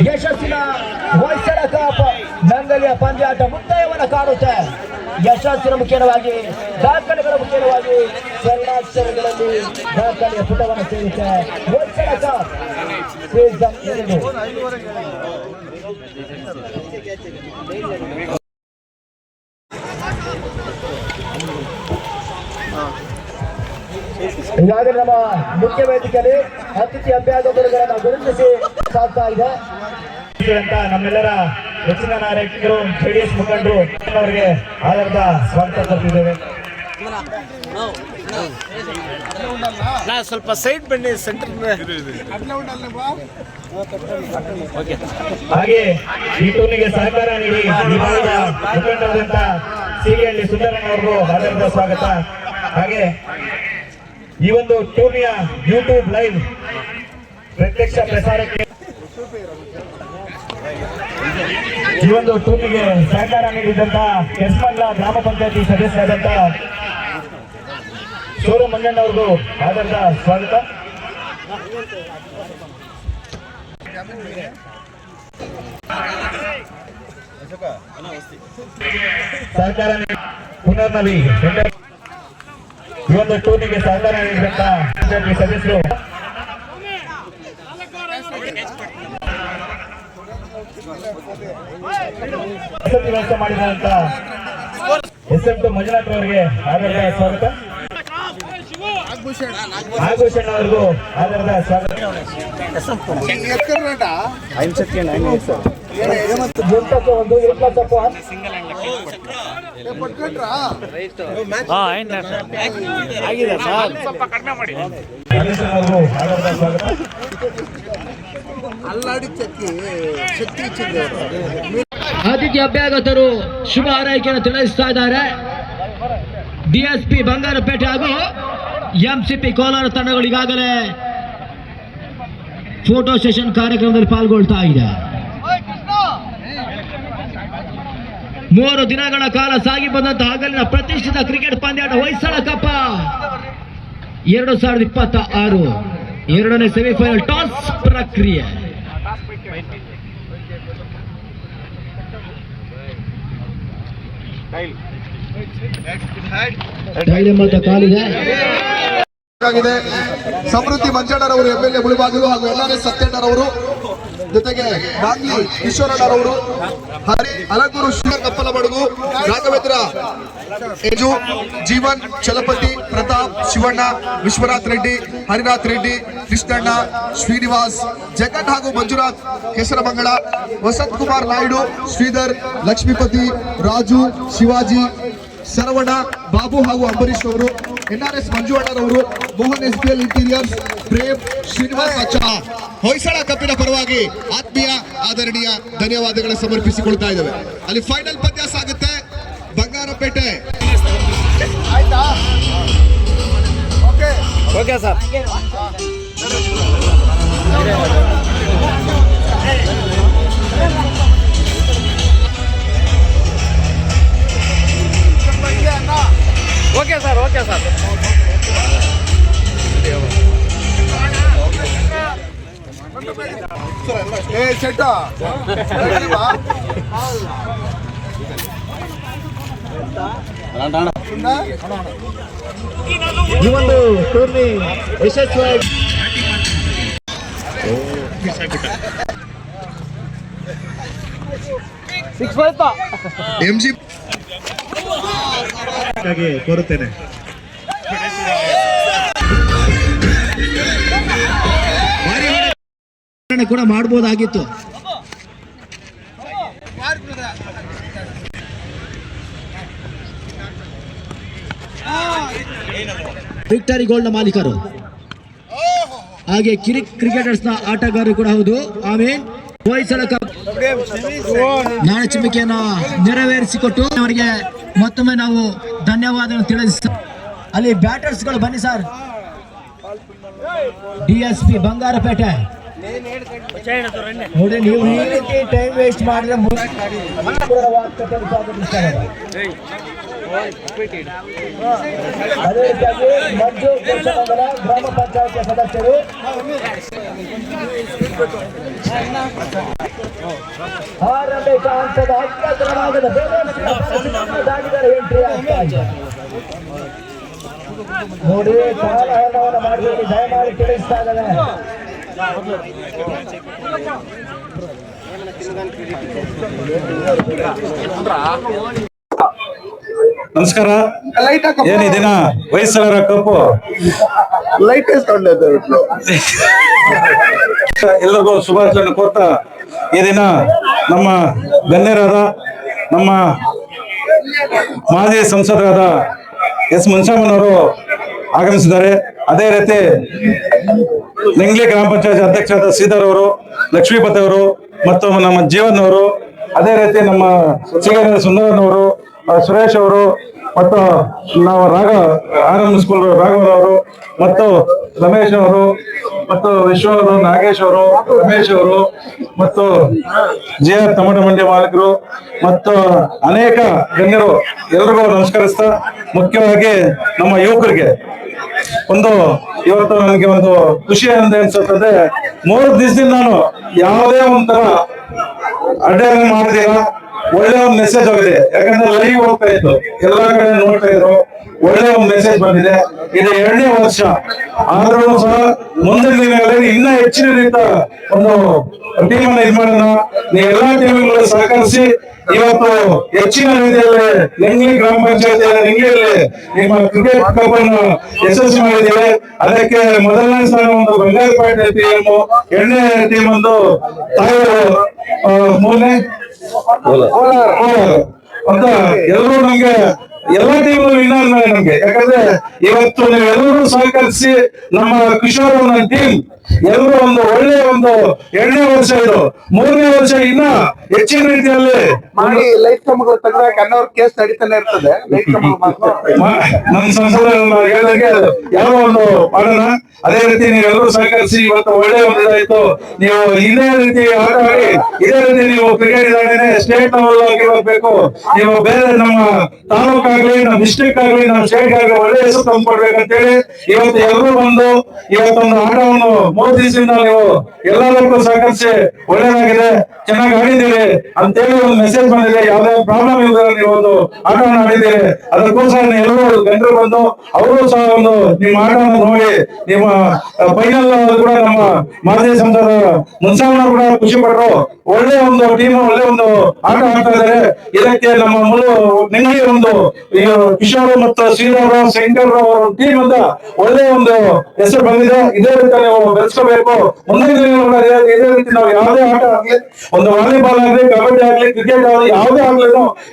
ಯಶಸ್ಸಿನ ಹೊಯ್ಸಳ ಕಪ್ ನಂಗಲಿಯ ಪಂದ್ಯಾಟ ಮುಕ್ತಾಯವನ್ನು ಕಾಣುತ್ತೆ. ಯಶಸ್ಸಿನ ಮುಖ್ಯವಾಗಿ ದಾಖಲೆಗಳ ಮುಖ್ಯವಾಗಿ ಸ್ವರ್ಣಾಕ್ಷರಗಳಲ್ಲಿ ದಾಖಲೆಯ ಪುಟವನ್ನು ಸೇರುತ್ತೆ. ಹೊಯ್ಸಳ ಕಪ್ ಸೀಸನ್ 2 ಈಗಾಗಲೇ ನಮ್ಮ ಮುಖ್ಯ ವೇದಿಕೆಯಲ್ಲಿ ಅತಿಥಿ ಅಭ್ಯರ್ಥಿಗಳನ್ನು ಗುರುತಿಸಿ ಸಾಗ್ತಾ ಇದೆ. ನಮ್ಮೆಲ್ಲರ ಹೆಚ್ಚಿನ ನಾಯಕರು ಜೆಡಿಎಸ್ ಮುಖಂಡರು ಅವರಿಗೆ ಆಧಾರದ ಸ್ವಾಗತ ಕೊಡ್ತಿದ್ದೇವೆ. ಸ್ವಲ್ಪ ಸೈಡ್ ಬನ್ನಿ, ಸೆಂಟರ್. ಹಾಗೆ ಈ ಟೂರ್ನಿಗೆ ಸಹಕಾರ ನೀಡಿ ಮುಖಂಡರಾದಂತ ಸಿರಿಹಳ್ಳಿ ಸುಂದರಣ್ಣವರಿಗೂ ಆಧಾರದ ಸ್ವಾಗತ. ಹಾಗೆ ಈ ಒಂದು ಟೂರ್ನಿಯ ಯೂಟ್ಯೂಬ್ ಲೈವ್ ಪ್ರತ್ಯಕ್ಷ ಪ್ರಸಾರಕ್ಕೆ ಈ ಒಂದು ಟೂರ್ನಿಗೆ ಸಹಕಾರ ನೀಡಿದಂತ ಕೆಸ್ಮಂಗ್ಲ ಗ್ರಾಮ ಪಂಚಾಯತಿ ಸದಸ್ಯರಾದಂತ ಸೋರು ಮಂಜಣ್ಣವ್ರಿಗೂ ಆಧಾರದ ಸ್ವಾಗತ. ಸಹಕಾರ ಪುನರ್ನವಿ ಈ ಒಂದು ಟೂರ್ನಿಗೆ ಸಹಕಾರ ನೀಡಿದಂತ ಸದಸ್ಯರು ವ್ಯವಸ್ಥೆ ಮಾಡಿದಂತ SM2 ಮಂಜುನಾಥ್ ಅವರಿಗೆ ಆಧಾರದ ಸ್ವಾಗತ. ಆಭೂಷಣ್ ಅವರಿಗೂ ಆಧಾರದ ಸ್ವಾಗತ. ಆತಿಥ್ಯ ಅಭ್ಯರ್ಥಿಗಳು ಶುಭ ಹಾರೈಕೆಯನ್ನು ತಿಳಿಸ್ತಾ ಇದ್ದಾರೆ. DSP ಬಂಗಾರಪೇಟೆ ಹಾಗೂ MCP ಕೋಲಾರ ತಂಡಗಳು ಈಗಾಗಲೇ ಫೋಟೋ ಸೆಷನ್ ಕಾರ್ಯಕ್ರಮದಲ್ಲಿ ಪಾಲ್ಗೊಳ್ತಾ ಇದೆ. 3 ದಿನಗಳ ಕಾಲ ಸಾಗಿ ಬಂದಂತಹ ಹಗಲಿನ ಪ್ರತಿಷ್ಠಿತ ಕ್ರಿಕೆಟ್ ಪಂದ್ಯಾಟ ಹೊಯ್ಸಳ ಕಪ್ 2026 ಎರಡನೇ ಸೆಮಿಫೈನಲ್ ಟಾಸ್ ಪ್ರಕ್ರಿಯೆ. ಸಮೃದ್ಧಿ ಮಂಜಣ್ಣರವರು MLA ಮುಳುಬಾಗಿಲು ಹಾಗೂ LRS ಸತ್ಯಣ್ಣರವರು, ಜೊತೆಗೆ ಬಾಗ್ಲಿ ಈಶ್ವರಣ್ಣರವರು, ಅಲಂಗೂರು ಶ್ರೀಧರ್ ಕಪ್ಪಲಬಡಗು, ರಾಘವೇಂದ್ರ ಎಜು, ಜೀವನ್ ಚಲಪತಿ, ಪ್ರತಾಪ್, ಶಿವಣ್ಣ, ವಿಶ್ವನಾಥ್ ರೆಡ್ಡಿ, ಹರಿನಾಥ್ ರೆಡ್ಡಿ, ಕೃಷ್ಣಣ್ಣ, ಶ್ರೀನಿವಾಸ್, ಜಗನ್ ಹಾಗೂ ಮಂಜುನಾಥ್ ಕೆಸರಮಂಗಳ, ವಸಂತ್ ಕುಮಾರ್ ನಾಯ್ಡು, ಶ್ರೀಧರ್, ಲಕ್ಷ್ಮೀಪತಿ, ರಾಜು, ಶಿವಾಜಿ, ಶರವಣ, ಬಾಬು ಹಾಗೂ ಅಂಬರೀಶ್ ಅವರು, NRS ಮಂಜುವಣ್ಣರವರು, ಮೋಹನ್ SPL ಇಂಟೀರಿಯರ್ಸ್, ಪ್ರೇಮ್, ಶ್ರೀನಿವಾಸ್ ಅಚ್ಚ ಹೊಯ್ಸಳ ಕಪ್ಪಿನ ಪರವಾಗಿ ಆತ್ಮೀಯ ಆದರಣೀಯ ಧನ್ಯವಾದಗಳು ಸಮರ್ಪಿಸಿಕೊಳ್ತಾ ಇದ್ದೇವೆ. ಅಲ್ಲಿ ಫೈನಲ್ ಪಂದ್ಯ ಸಾಗುತ್ತೆ. ಬಂಗಾರಪೇಟೆ ಆಯ್ತಾ? Okay sir. Okay sir, okay sir. ಚೆಟ್ಟ ಈ ಒಂದು ಟೂರ್ನಿ ಯಶಸ್ವಿಯಾಗಿ MG ಕೋರುತ್ತೇನೆ. ಕೂಡ ಮಾಡಬಹುದಾಗಿತ್ತು. ವಿಕ್ಟರಿ ಗೋಲ್ಡ್ ನ ಮಾಲೀಕರು ಹಾಗೆ ಕ್ರಿಕೆಟರ್ಸ್ ನ ಆಟಗಾರರು ಕೂಡ ಹೌದು. ಆಮೇಲೆ ಹೊಯ್ಸಳ ಕಪ್ ನಾಳೆ ಚಿಮ್ಮಿಕೆಯನ್ನ ನೆರವೇರಿಸಿಕೊಟ್ಟು ಅವರಿಗೆ ಮತ್ತೊಮ್ಮೆ ನಾವು ಧನ್ಯವಾದ ತಿಳಿಸ. ಅಲ್ಲಿ ಬ್ಯಾಟರ್ಸ್ ಗಳು ಬನ್ನಿ ಸರ್. DSP ಬಂಗಾರಪೇಟೆ ನೋಡಿ, ನೀವು ಈ ರೀತಿ ಟೈಮ್ ವೇಸ್ಟ್ ಮಾಡಿದ್ರೆ ಅದೇ ರೀತಿಯಾಗಿ ಮಂಜು ಕುಂಚಮಂಗಲ ಗ್ರಾಮ ಪಂಚಾಯತ್ ಸದಸ್ಯರು ಆರಂಭಿಕ ಹಂತದ 10 ಕ್ರಮಾಂಕದ ದಾಟಿದರೆ ಎಂಟ್ರಿ ಆಗ್ತಾ ಇದೆ. ನೋಡಿ ಕಾಲಹರಣವನ್ನು ಮಾಡಬೇಡಿ, ದಯಮಾಡಿ ತಿಳಿಸ್ತಾ ಇದ್ದಾರೆ. ನಮಸ್ಕಾರ. ಏನ್ ಈ ದಿನ ವಯಸ್ಸರ ಕಪ್ಪು ಲೈಟ್ ಎಲ್ಲರಿಗೂ ಶುಭಾಶಯ ಕೋರ್ತಾ ಈ ದಿನ ನಮ್ಮ ಗಣ್ಯರಾದ ನಮ್ಮ ಮಾಜಿ ಸಂಸದರಾದ ಎಸ್ ಮುನ್ಷಮ್ಮನವರು ಆಗಮಿಸಿದ್ದಾರೆ. ಅದೇ ರೀತಿ ನಿಂಗ್ಲಿ ಗ್ರಾಮ ಪಂಚಾಯತ್ ಅಧ್ಯಕ್ಷರಾದ ಶ್ರೀಧರ್ ಅವರು, ಲಕ್ಷ್ಮೀಪತಿ ಅವರು ಮತ್ತು ನಮ್ಮ ಜೀವನ್ ಅವರು, ಅದೇ ರೀತಿ ನಮ್ಮ ಸಿಗಂದೂರು ಸುಂದರನವರು, ಸುರೇಶ್ ಅವರು ಮತ್ತು ನಾವು ಆರ್.ಎಂ. ಸ್ಕೂಲ್ ರಾಘವರವರು ಮತ್ತು ರಮೇಶ್ ಅವರು ಮತ್ತು ವಿಶ್ವ ಅವರು, ನಾಗೇಶ್ ಅವರು, ರಮೇಶ್ ಅವರು ಮತ್ತು ಜೆ.ಆರ್. ಟೊಮೆಟೊ ಮಂಡಿ ಮಾಲೀಕರು ಮತ್ತು ಅನೇಕ ಗಣ್ಯರು ಎಲ್ರಿಗೂ ನಮಸ್ಕರಿಸ್ತಾ, ಮುಖ್ಯವಾಗಿ ನಮ್ಮ ಯುವಕರಿಗೆ ಇವತ್ತು ನನಗೆ ಒಂದು ಖುಷಿ ಅಂತ ಅನ್ಸುತ್ತದೆ. 3 ದಿವಸದಿಂದ ನಾನು ಯಾವುದೇ ಒಂಥರ ಅಡ್ಡಾನೆ ಮಾಡಿದೀರ, ಒಳ್ಳೆ ಒಂದು ಮೆಸೇಜ್ ಹೋಗಿದೆ. ಯಾಕಂದ್ರೆ ಲೈವ್ ಹೋಗ್ತಾ ಇತ್ತು, ಎಲ್ಲಾ ಕಡೆ ನೋಡ್ತಾ ಇದ್ರು, ಒಳ್ಳೆ ಒಂದು ಮೆಸೇಜ್ ಬಂದಿದೆ. ಇದು 2ನೇ ವರ್ಷ ಆದ್ರೂ ಸಹ ಮುಂದಿನ ದಿನಗಳಲ್ಲಿ ಇನ್ನ ಹೆಚ್ಚಿನ ರೀತಿಯ ಒಂದು ಟೀಮ್ ಅನ್ನ ಇದು ಮಾಡೋಣ. ನೀವು ಎಲ್ಲಾ ಟೀಮ್ಗಳು ಸಹಕರಿಸಿ ಇವತ್ತು ಹೆಚ್ಚಿನ ರೀತಿಯಲ್ಲಿ ನಿಂಗ್ಲಿ ಗ್ರಾಮ ಪಂಚಾಯತ್ ನಿಂಗ್ಲಿಯಲ್ಲಿ ನಿಮ್ಮ ಕ್ರಿಕೆಟ್ ಕಪ್ ಅನ್ನು ಯಶಸ್ವಿ ಮಾಡಿದ್ದೇವೆ. ಅದಕ್ಕೆ ಮೊದಲನೇ ಸ್ಥಾನ ಒಂದು ಬಂಗಾರಪೇಟೆ ಟೀಮ್, 2ನೇ ಟೀಮ್ ಒಂದು ತಾಯಿಯವರು, 3ನೇ ಅಂತ ಎಲ್ಲರೂ ನಮ್ಗೆ ಎಲ್ಲಾ ಟೀಮ್ ವಿನ್ನರ್ ನಮ್ಗೆ. ಯಾಕಂದ್ರೆ ಇವತ್ತು ನೀವೆಲ್ಲರೂ ಸಹಕರಿಸಿ ನಮ್ಮ ಕಿಶೋರ್ ನನ್ನ ಟೀಮ್ ಎಲ್ಲರೂ ಒಂದು ಒಳ್ಳೆ ಒಂದು 2ನೇ ವರ್ಷ, ಇದು 3ನೇ ವರ್ಷ ಇನ್ನ ಹೆಚ್ಚಿನ ರೀತಿಯಲ್ಲಿ ಮಾಡಿ ಲೈಟ್ ಕಂಬಗಳು ತೆಗೆದಾಗ ಅನ್ನೋರ್ ಕೇಸ್ ನಡೀತಾನೆ ಇರ್ತದೆ. ಲೈಟ್ ನಮ್ಮ ಸಂಸದ ಹೇಳಿದಂಗೆ ಯಾವ ಒಂದು ಮಾಡೋಣ. ಅದೇ ರೀತಿ ನೀವೆಲ್ಲರೂ ಸಹಕರಿಸಿ ಇವತ್ತು ಒಳ್ಳೆ ಒಂದು ಇದಾಯ್ತು. ನೀವು ಇದೇ ರೀತಿ ಆಟ ಆಡಿ, ಇದೇ ರೀತಿ ನೀವು ಕ್ರಿಕೆಟ್ ಇದಾಗೇನೆ ಸ್ಟೇಟ್ ಲೆವೆಲ್ ಆಗಿ ಹೋಗ್ಬೇಕು. ನೀವು ಬೇರೆ ನಮ್ಮ ತಾಲೂಕಾಗ್ಲಿ, ನಮ್ಮ ಡಿಸ್ಟ್ರಿಕ್ಟ್ ಆಗ್ಲಿ, ನಮ್ಮ ಸ್ಟೇಟ್ ಆಗ್ಲಿ ಒಳ್ಳೆ ಹೆಸರು ತಂದ್ಕೊಡ್ಬೇಕಂತೇಳಿ ಇವತ್ತು ಎಲ್ಲರೂ ಬಂದು ಇವತ್ತೊಂದು ಆಟವನ್ನು 3 ದಿವಸದಿಂದ ನೀವು ಎಲ್ಲರಿಗೂ ಸಹಕರಿಸಿ ಒಳ್ಳೇದಾಗಿದೆ, ಚೆನ್ನಾಗಿ ಆಡಿದ್ದೀರಿ ಅಂತೇಳಿ ಒಂದು ಮೆಸೇಜ್ ಬಂದಿದೆ. ಯಾವುದೇ ಪ್ರಾಬ್ಲಮ್ ಇಲ್ಲ, ನೀವು ಒಂದು ಆಟವನ್ನು ಆಡಿದ್ದೀರಿ. ಅದಕ್ಕೋಸ್ಕರ ಎಲ್ಲರೂ ಗಣ್ಯರು ಬಂದು ಅವರು ಸಹ ಒಂದು ನಿಮ್ಮ ಆಟವನ್ನು ನೋಡಿ ನಿಮ್ಮ ಫೈನಲ್ ಕೂಡ ನಮ್ಮ ಮಾಜಿ ಸಂಸದ ಮುನ್ಸಮ್ಮನವರು ಕೂಡ ಖುಷಿ ಪಟ್ಟರು. ಒಳ್ಳೆ ಒಂದು ಟೀಮ್, ಒಳ್ಳೆ ಒಂದು ಆಟ ಆಡ್ತಾ ಇದ್ದಾರೆ. ಇದಕ್ಕೆ ನಮ್ಮ ನಿಂಗ್ಲಿ ಒಂದು ಕಿಶೋರ್ ಮತ್ತು ಶ್ರೀಧರ್, ಶಂಕರ್ ಅವರ ಟೀಮ್ ಅಂತ ಒಳ್ಳೆ ಒಂದು ಹೆಸರು ಬಂದಿದೆ. ಇದೇ ರೀತಿ ನೀವು ಬೆಳೆಸಬೇಕು. ಮುಂದಿನ ದಿನಗಳಲ್ಲಿ ಇದೇ ರೀತಿ ನಾವು ಯಾವುದೇ ಆಟ ಆಗ್ಲಿ, ಒಂದು ವಾಲಿಬಾಲ್ ಆಗ್ಲಿ, ಕಬಡ್ಡಿ ಆಗ್ಲಿ, ಕ್ರಿಕೆಟ್ ಆಗ್ಲಿ, ಯಾವುದೇ ಆಗ್ಲಿ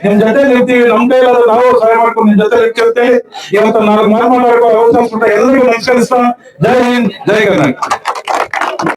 ನಿಮ್ ಜೊತೆ ಇರ್ತೀವಿ. ನಮ್ ಕೈಲಾದ ನಾವು ಸಹಾಯ ಮಾಡ್ಕೊಂಡು ನಿಮ್ ಜೊತೆ ಇರ್ತೀವಿ. ಇವತ್ತು ನಾವು ಮಾತನಾಡುವ ಅವಕಾಶ ಎಲ್ಲರಿಗೂ ನಮಸ್ಕರಿಸ್ತಾ, ಜೈ ಹಿಂದ್, ಜೈ ಕರ್ನಾಟಕ.